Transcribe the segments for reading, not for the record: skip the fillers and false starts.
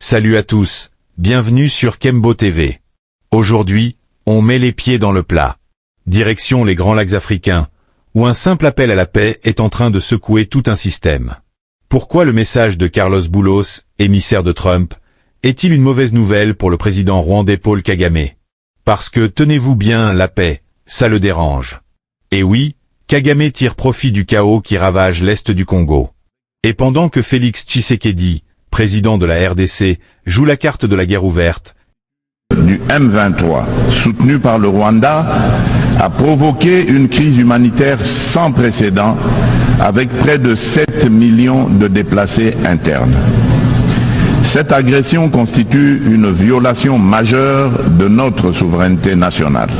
Salut à tous, bienvenue sur Kembo TV. Aujourd'hui, on met les pieds dans le plat. Direction les Grands Lacs africains, où un simple appel à la paix est en train de secouer tout un système. Pourquoi le message de Carlos Boulos, émissaire de Trump, est-il une mauvaise nouvelle pour le président rwandais Paul Kagame? Parce que, tenez-vous bien, la paix, ça le dérange. Et oui, Kagame tire profit du chaos qui ravage l'est du Congo. Et pendant que Félix Tshisekedi, président de la RDC, joue la carte de la guerre ouverte, du M23, soutenu par le Rwanda, a provoqué une crise humanitaire sans précédent, avec près de 7 millions de déplacés internes. Cette agression constitue une violation majeure de notre souveraineté nationale.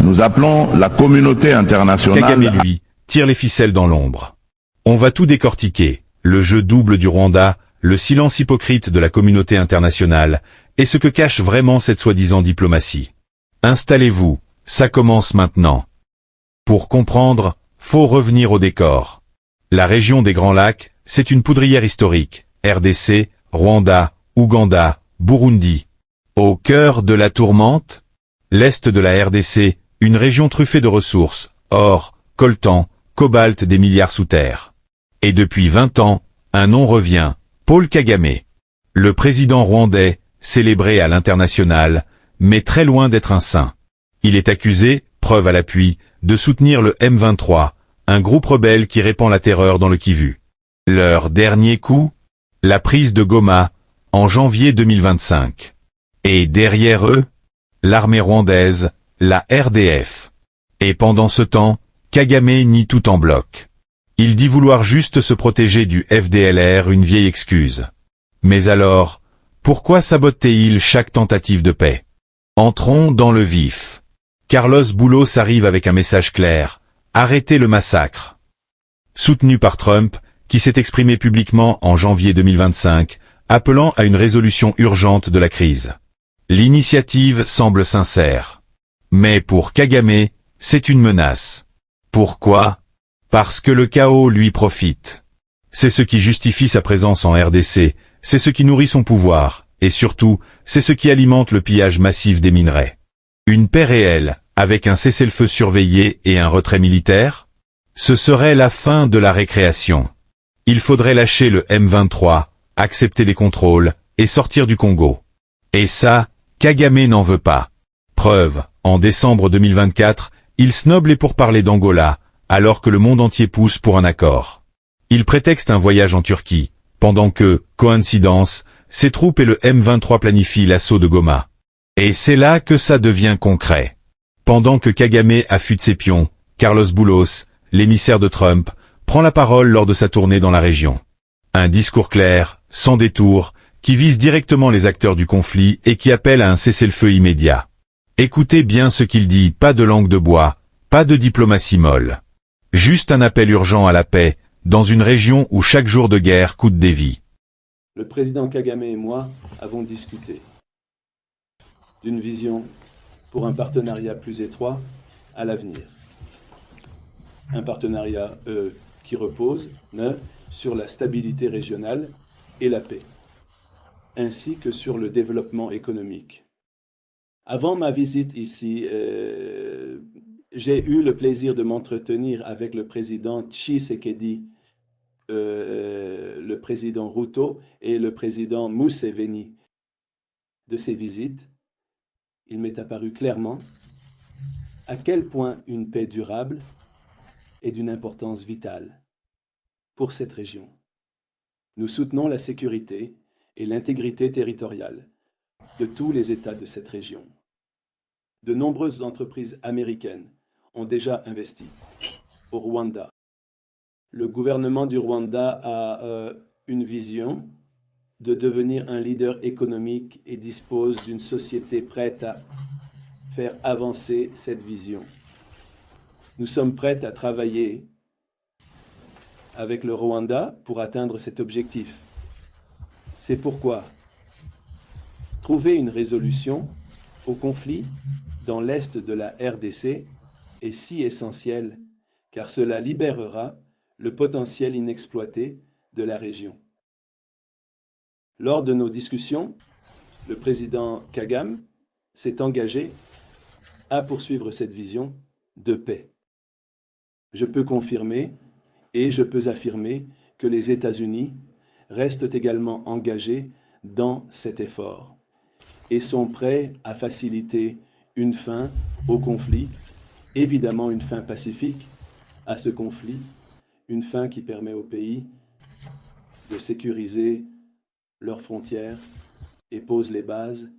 Nous appelons la communauté internationale... Kagame, lui, tire les ficelles dans l'ombre. On va tout décortiquer, le jeu double du Rwanda, le silence hypocrite de la communauté internationale, et ce que cache vraiment cette soi-disant diplomatie. Installez-vous, ça commence maintenant. Pour comprendre, faut revenir au décor. La région des Grands Lacs, c'est une poudrière historique, RDC, Rwanda, Ouganda, Burundi. Au cœur de la tourmente, l'est de la RDC, une région truffée de ressources, or, coltan, cobalt, des milliards sous terre. Et depuis 20 ans, un nom revient, Paul Kagame. Le président rwandais, célébré à l'international, mais très loin d'être un saint. Il est accusé, preuve à l'appui, de soutenir le M23, un groupe rebelle qui répand la terreur dans le Kivu. Leur dernier coup? La prise de Goma, en janvier 2025. Et derrière eux, l'armée rwandaise, la RDF. Et pendant ce temps, Kagame nie tout en bloc. Il dit vouloir juste se protéger du FDLR, une vieille excuse. Mais alors, pourquoi sabote-t-il chaque tentative de paix? Entrons dans le vif. Carlos Boulos arrive avec un message clair, arrêtez le massacre. Soutenu par Trump, qui s'est exprimé publiquement en janvier 2025, appelant à une résolution urgente de la crise. L'initiative semble sincère. Mais pour Kagame, c'est une menace. Pourquoi? Parce que le chaos lui profite. C'est ce qui justifie sa présence en RDC, c'est ce qui nourrit son pouvoir, et surtout, c'est ce qui alimente le pillage massif des minerais. Une paix réelle, avec un cessez-le-feu surveillé et un retrait militaire? Ce serait la fin de la récréation. Il faudrait lâcher le M23, accepter des contrôles, et sortir du Congo. Et ça, Kagame n'en veut pas. Preuve, en décembre 2024, il snobe les pourparlers d'Angola, alors que le monde entier pousse pour un accord. Il prétexte un voyage en Turquie, pendant que, coïncidence, ses troupes et le M23 planifient l'assaut de Goma. Et c'est là que ça devient concret. Pendant que Kagame affûte ses pions, Carlos Boulos, l'émissaire de Trump, prend la parole lors de sa tournée dans la région. Un discours clair, sans détour, qui vise directement les acteurs du conflit et qui appelle à un cessez-le-feu immédiat. Écoutez bien ce qu'il dit, pas de langue de bois, pas de diplomatie molle. Juste un appel urgent à la paix, dans une région où chaque jour de guerre coûte des vies. Le président Kagame et moi avons discuté d'une vision pour un partenariat plus étroit à l'avenir. Un partenariat qui repose sur la stabilité régionale et la paix, ainsi que sur le développement économique. Avant ma visite ici, j'ai eu le plaisir de m'entretenir avec le président Tshisekedi, le président Ruto et le président Museveni. De ces visites, il m'est apparu clairement à quel point une paix durable est d'une importance vitale pour cette région. Nous soutenons la sécurité et l'intégrité territoriale de tous les États de cette région. De nombreuses entreprises américaines ont déjà investi au Rwanda. Le gouvernement du Rwanda a une vision de devenir un leader économique et dispose d'une société prête à faire avancer cette vision. Nous sommes prêts à travailler avec le Rwanda pour atteindre cet objectif. C'est pourquoi trouver une résolution au conflit dans l'est de la RDC est si essentiel, car cela libérera le potentiel inexploité de la région. Lors de nos discussions, le président Kagame s'est engagé à poursuivre cette vision de paix. Je peux confirmer et je peux affirmer que les États-Unis restent également engagés dans cet effort et sont prêts à faciliter une fin au conflit, évidemment une fin pacifique à ce conflit, une fin qui permet au pays de sécuriser leurs frontières et pose les bases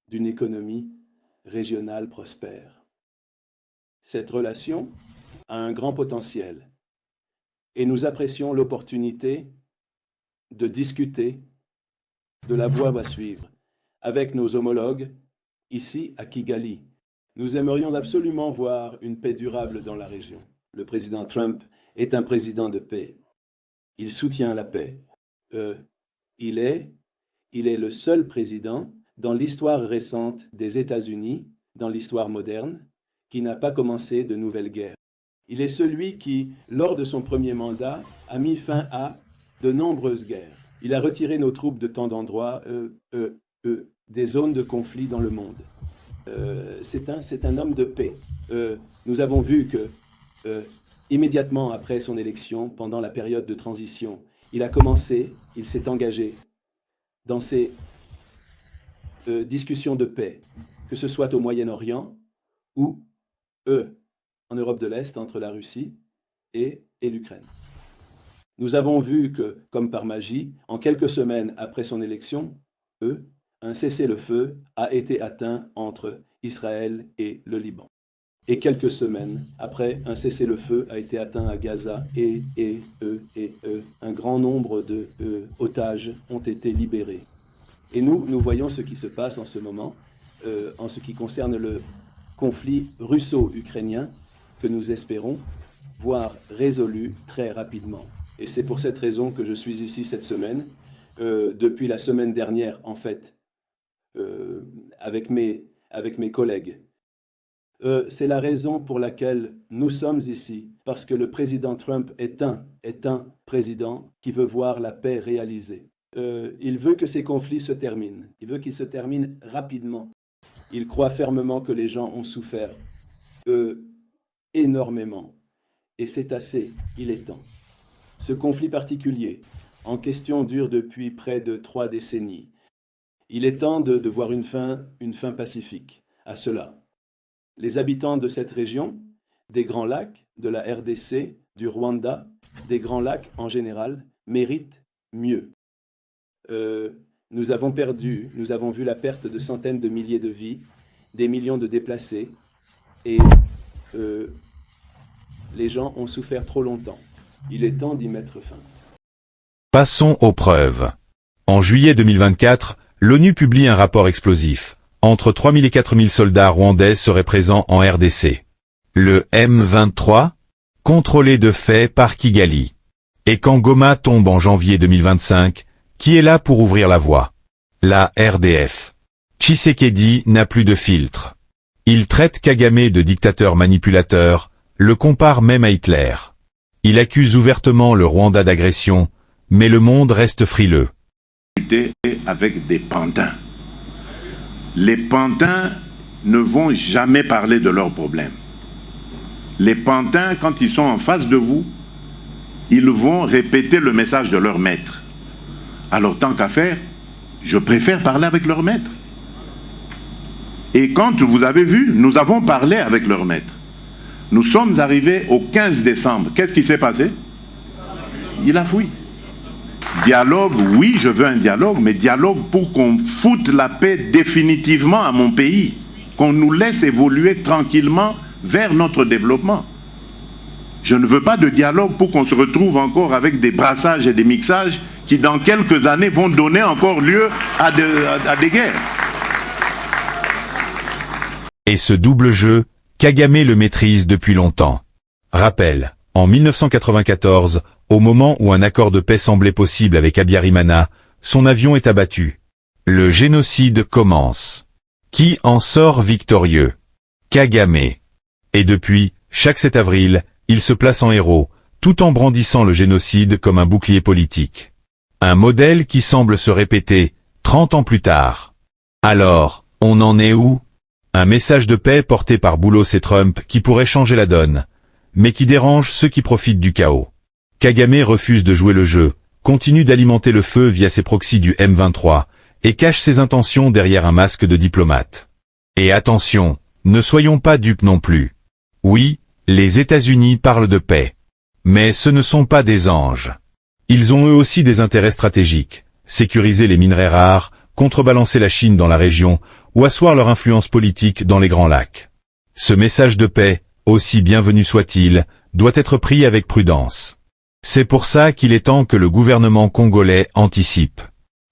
d'une économie régionale prospère. Cette relation a un grand potentiel et nous apprécions l'opportunité de discuter de la voie à suivre avec nos homologues ici à Kigali. Nous aimerions absolument voir une paix durable dans la région. Le président Trump est un président de paix. Il soutient la paix. Il est le seul président dans l'histoire récente des États-Unis, dans l'histoire moderne, qui n'a pas commencé de nouvelles guerres. Il est celui qui, lors de son premier mandat, a mis fin à de nombreuses guerres. Il a retiré nos troupes de tant d'endroits, des zones de conflit dans le monde. C'est un homme de paix. Nous avons vu que, immédiatement après son élection, pendant la période de transition, il s'est engagé dans ces discussions de paix, que ce soit au Moyen-Orient ou en Europe de l'Est, entre la Russie et l'Ukraine. Nous avons vu que, comme par magie, en quelques semaines après son élection, un cessez-le-feu a été atteint entre Israël et le Liban. Et quelques semaines après, un cessez-le-feu a été atteint à Gaza et un grand nombre d'otages ont été libérés. Et nous voyons ce qui se passe en ce moment en ce qui concerne le conflit russo-ukrainien que nous espérons voir résolu très rapidement. Et c'est pour cette raison que je suis ici cette semaine, depuis la semaine dernière en fait, avec mes collègues. C'est la raison pour laquelle nous sommes ici, parce que le président Trump est un président qui veut voir la paix réalisée. Il veut que ces conflits se terminent, il veut qu'ils se terminent rapidement. Il croit fermement que les gens ont souffert énormément, et c'est assez, il est temps. Ce conflit particulier, en question, dure depuis près de 3 décennies. Il est temps de voir une fin pacifique à cela. Les habitants de cette région, des Grands Lacs, de la RDC, du Rwanda, des Grands Lacs en général, méritent mieux. Nous avons vu la perte de centaines de milliers de vies, des millions de déplacés, et les gens ont souffert trop longtemps. Il est temps d'y mettre fin. Passons aux preuves. En juillet 2024, l'ONU publie un rapport explosif. Entre 3 000 et 4 000 soldats rwandais seraient présents en RDC. Le M23, contrôlé de fait par Kigali. Et quand Goma tombe en janvier 2025, qui est là pour ouvrir la voie? La RDF. Tshisekedi n'a plus de filtre. Il traite Kagame de dictateur manipulateur, le compare même à Hitler. Il accuse ouvertement le Rwanda d'agression, mais le monde reste frileux. Avec des pantins. Les pantins ne vont jamais parler de leurs problèmes. Les pantins, quand ils sont en face de vous, ils vont répéter le message de leur maître. Alors tant qu'à faire, je préfère parler avec leur maître. Et quand vous avez vu, nous avons parlé avec leur maître. Nous sommes arrivés au 15 décembre. Qu'est-ce qui s'est passé? Il a fui. Dialogue, oui, je veux un dialogue, mais dialogue pour qu'on foute la paix définitivement à mon pays. Qu'on nous laisse évoluer tranquillement vers notre développement. Je ne veux pas de dialogue pour qu'on se retrouve encore avec des brassages et des mixages qui dans quelques années vont donner encore lieu à des guerres. Et ce double jeu, Kagame le maîtrise depuis longtemps. Rappel, en 1994, au moment où un accord de paix semblait possible avec Habyarimana, son avion est abattu. Le génocide commence. Qui en sort victorieux? Kagame. Et depuis, chaque 7 avril, il se place en héros, tout en brandissant le génocide comme un bouclier politique. Un modèle qui semble se répéter 30 ans plus tard. Alors, on en est où? Un message de paix porté par Boulos et Trump qui pourrait changer la donne, mais qui dérange ceux qui profitent du chaos. Kagame refuse de jouer le jeu, continue d'alimenter le feu via ses proxys du M23, et cache ses intentions derrière un masque de diplomate. Et attention, ne soyons pas dupes non plus. Oui, les États-Unis parlent de paix. Mais ce ne sont pas des anges. Ils ont eux aussi des intérêts stratégiques, sécuriser les minerais rares, contrebalancer la Chine dans la région, ou asseoir leur influence politique dans les Grands Lacs. Ce message de paix, aussi bienvenu soit-il, doit être pris avec prudence. C'est pour ça qu'il est temps que le gouvernement congolais anticipe.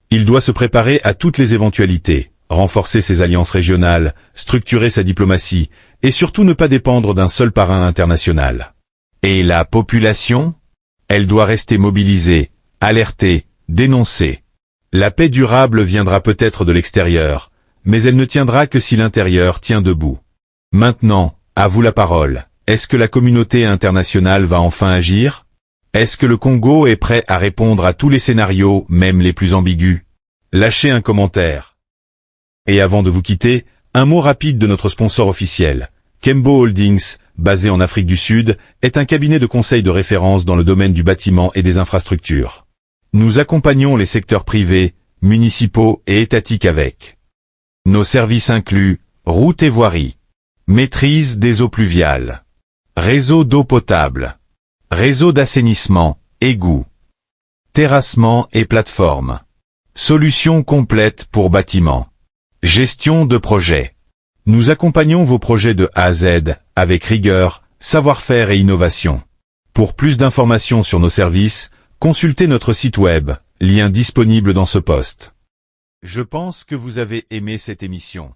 Il doit se préparer à toutes les éventualités, renforcer ses alliances régionales, structurer sa diplomatie, et surtout ne pas dépendre d'un seul parrain international. Et la population? Elle doit rester mobilisée, alertée, dénoncée. La paix durable viendra peut-être de l'extérieur, mais elle ne tiendra que si l'intérieur tient debout. Maintenant, à vous la parole. Est-ce que la communauté internationale va enfin agir? Est-ce que le Congo est prêt à répondre à tous les scénarios, même les plus ambigus? Lâchez un commentaire. Et avant de vous quitter, un mot rapide de notre sponsor officiel. Kembo Holdings, basé en Afrique du Sud, est un cabinet de conseil de référence dans le domaine du bâtiment et des infrastructures. Nous accompagnons les secteurs privés, municipaux et étatiques avec nos services incluent routes et voiries, maîtrise des eaux pluviales, réseau d'eau potable, réseau d'assainissement, égouts, terrassement et plateformes, solutions complètes pour bâtiments, gestion de projets. Nous accompagnons vos projets de A à Z avec rigueur, savoir-faire et innovation. Pour plus d'informations sur nos services, consultez notre site web, lien disponible dans ce post. Je pense que vous avez aimé cette émission.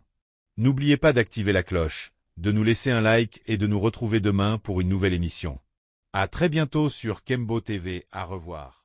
N'oubliez pas d'activer la cloche, de nous laisser un like et de nous retrouver demain pour une nouvelle émission. À très bientôt sur Kembo TV, à revoir.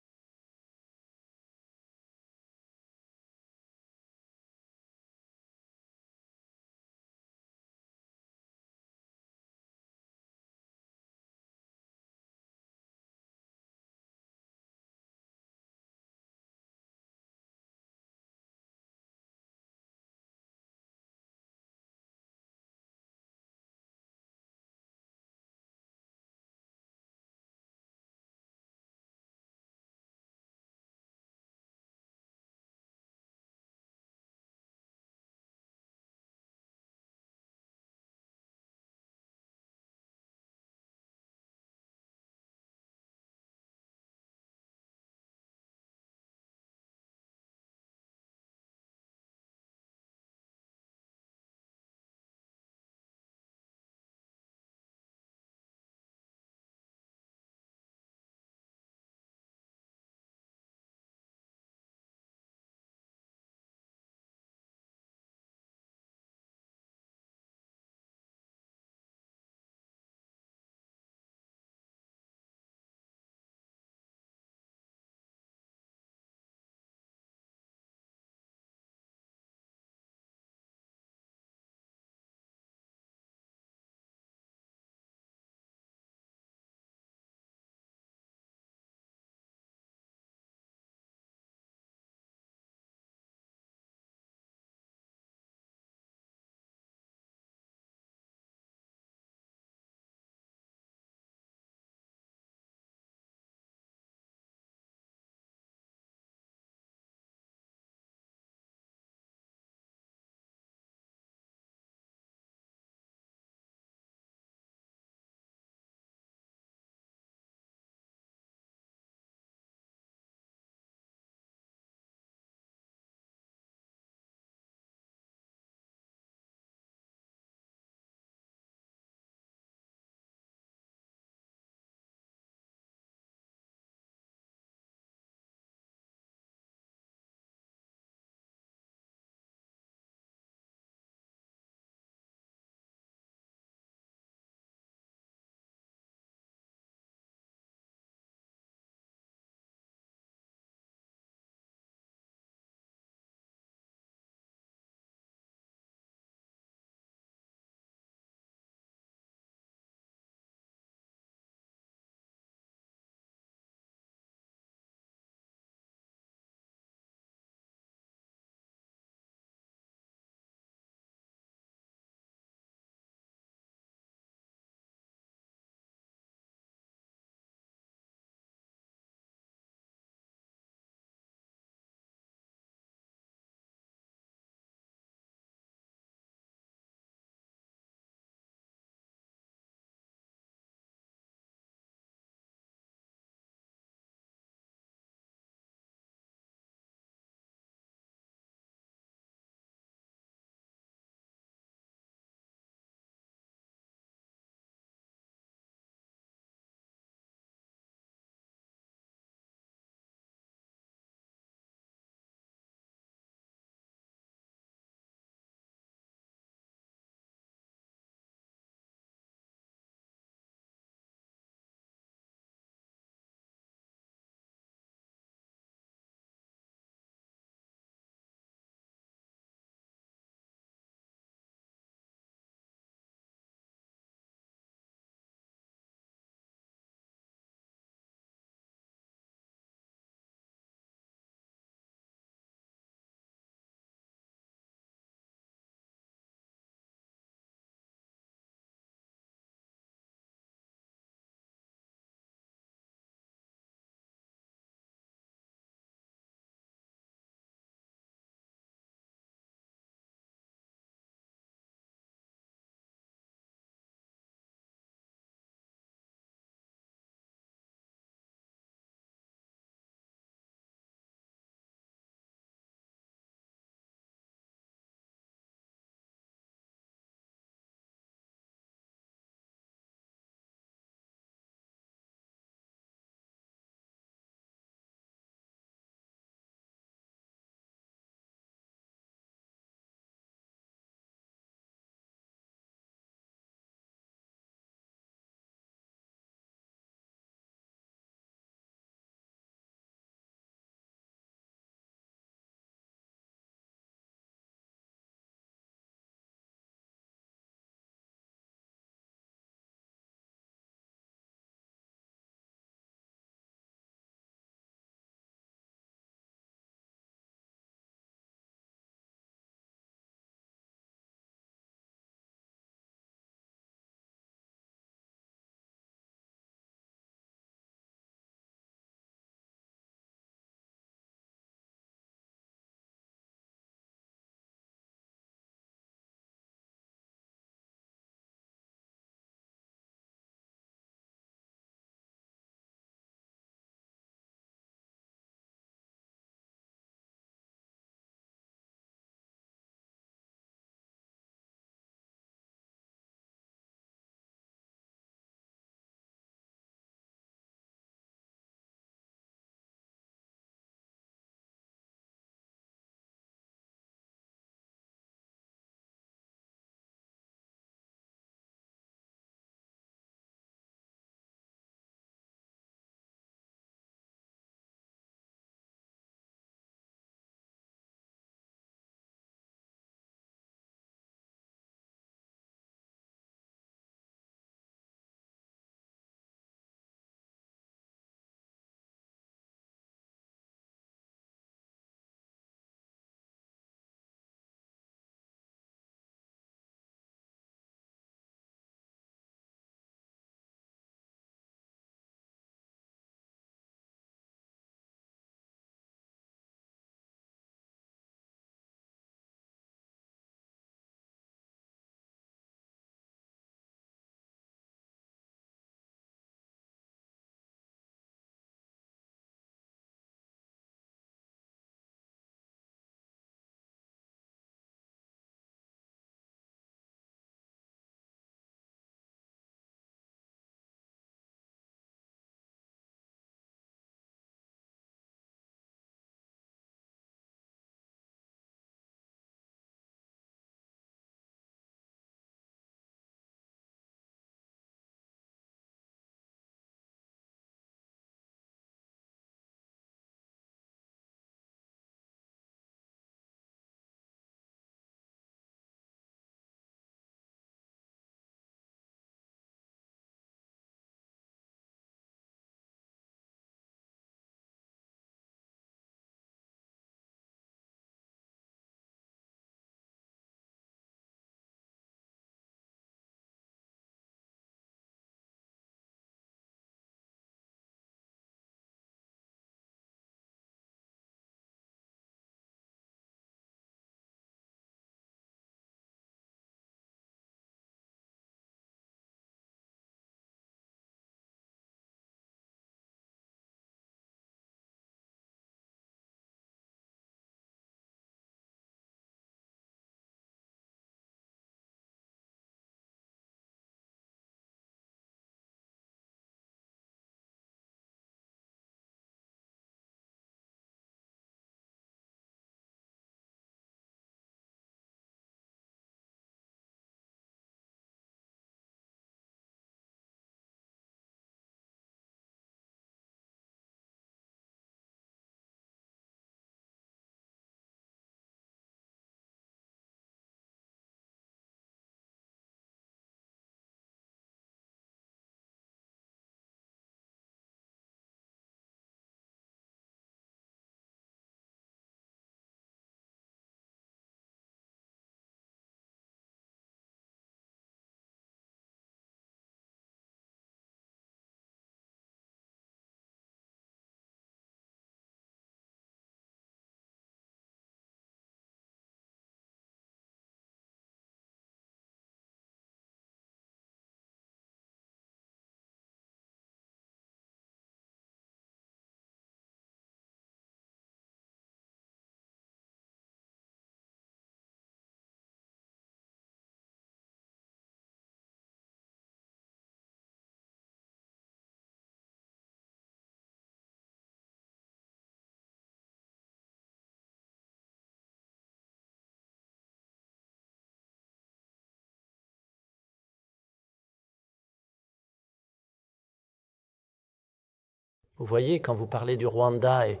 Vous voyez, quand vous parlez du Rwanda et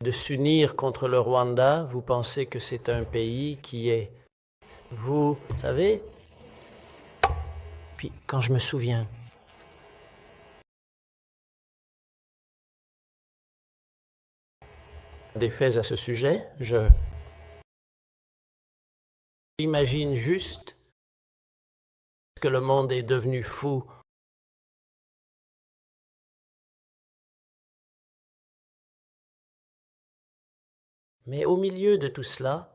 de s'unir contre le Rwanda, vous pensez que c'est un pays qui est, vous savez, puis quand je me souviens des faits à ce sujet, j'imagine juste que le monde est devenu fou. Mais au milieu de tout cela,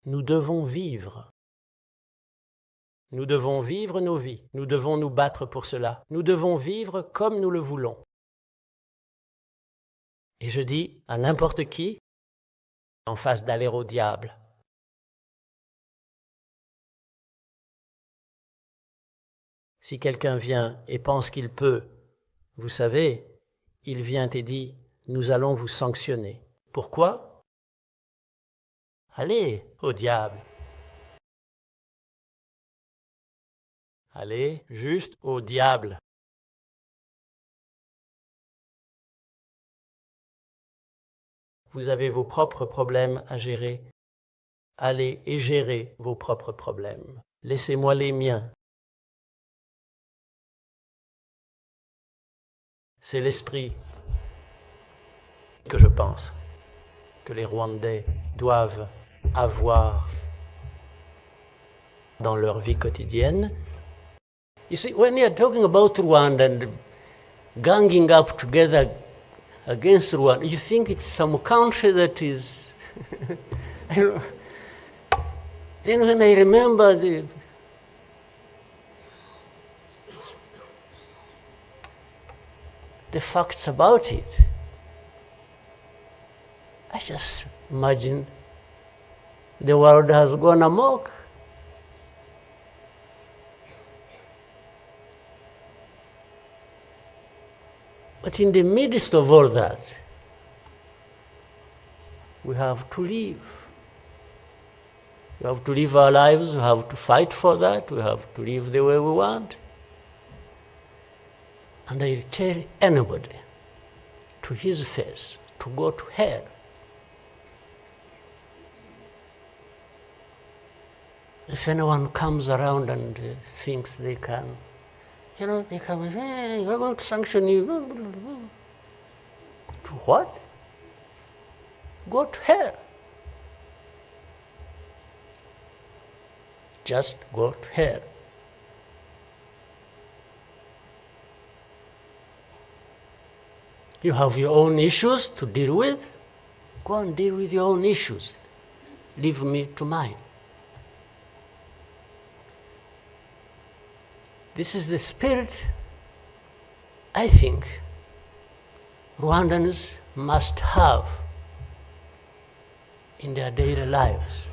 nous devons vivre. Nous devons vivre nos vies. Nous devons nous battre pour cela. Nous devons vivre comme nous le voulons. Et je dis à n'importe qui, en face d'aller au diable, si quelqu'un vient et pense qu'il peut, vous savez, il vient et dit, nous allons vous sanctionner. Pourquoi? Allez au diable. Allez juste au diable. Vous avez vos propres problèmes à gérer. Allez et gérez vos propres problèmes. Laissez-moi les miens. C'est l'esprit que je pense que les Rwandais doivent avoir dans leur vie quotidienne. You see, when you're talking about Rwanda and ganging up together against Rwanda, you think it's some country that is... Then when I remember the facts about it, I just imagine the world has gone amok. But in the midst of all that, we have to live. We have to live our lives, we have to fight for that, we have to live the way we want. And I tell anybody to his face to go to hell. If anyone comes around and thinks they can, they come and say, hey, we're going to sanction you. To what? Go to hell. Just go to hell. You have your own issues to deal with. Go and deal with your own issues. Leave me to mine. This is the spirit, I think, Rwandans must have in their daily lives.